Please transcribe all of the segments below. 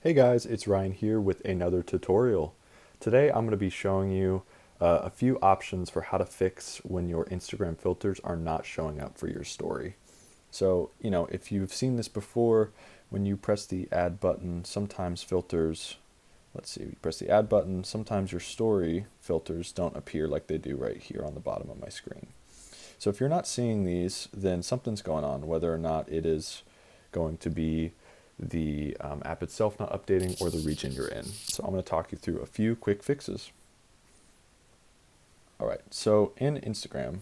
Hey guys, it's Ryan here with another tutorial. Today I'm going to be showing you a few options for how to fix when your Instagram filters are not showing up for your story. So, if you've seen this before, when you press the add button, sometimes filters, let's see, you press the add button, sometimes your story filters don't appear like they do right here on the bottom of my screen. So if you're not seeing these, then something's going on, whether or not it is going to be the app itself not updating or the region you're in. So I'm going to talk you through a few quick fixes. All right, so in Instagram,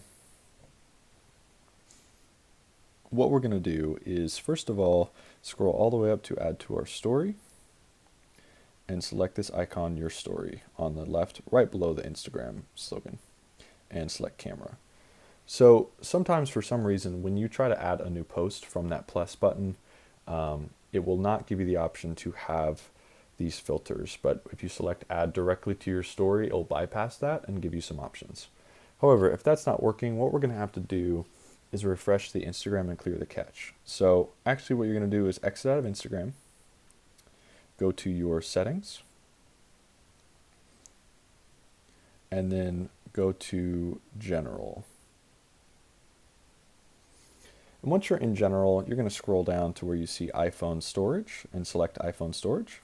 what we're going to do is first of all, scroll all the way up to add to our story and select this icon, your story, on the left, right below the Instagram slogan, and select camera. So sometimes for some reason, when you try to add a new post from that plus button, it will not give you the option to have these filters. But if you select add directly to your story, it'll bypass that and give you some options. However, if that's not working, what we're going to have to do is refresh the Instagram and clear the cache. So actually what you're going to do is exit out of Instagram, go to your settings, and then go to general. And once you're in general, you're going to scroll down to where you see iPhone storage and select iPhone storage.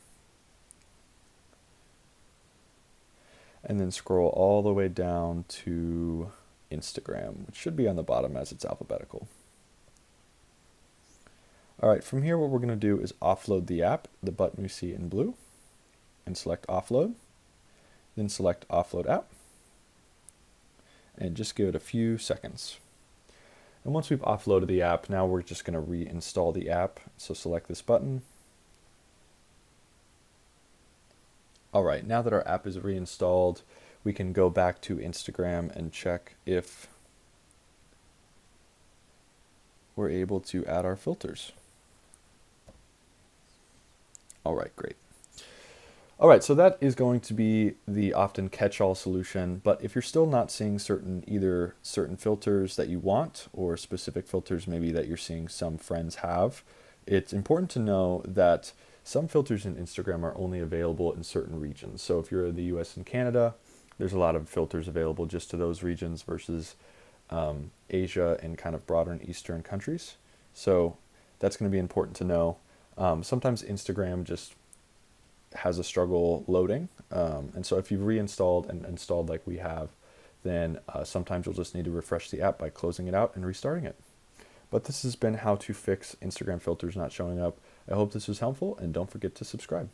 And then scroll all the way down to Instagram, which should be on the bottom as it's alphabetical. All right, from here what we're going to do is offload the app, the button we see in blue, and select offload. Then select offload app, and just give it a few seconds. And once we've offloaded the app, now we're just going to reinstall the app. So select this button. All right, now that our app is reinstalled, we can go back to Instagram and check if we're able to add our filters. All right, great. All right, so that is going to be the often catch-all solution, but if you're still not seeing either certain filters that you want or specific filters maybe that you're seeing some friends have, it's important to know that some filters in Instagram are only available in certain regions. So if you're in the US and Canada, there's a lot of filters available just to those regions versus Asia and kind of broader and Eastern countries. So that's going to be important to know. Sometimes Instagram just has a struggle loading. And so if you've reinstalled and installed like we have, then sometimes you'll just need to refresh the app by closing it out and restarting it. But this has been how to fix Instagram filters not showing up. I hope this was helpful, and don't forget to subscribe.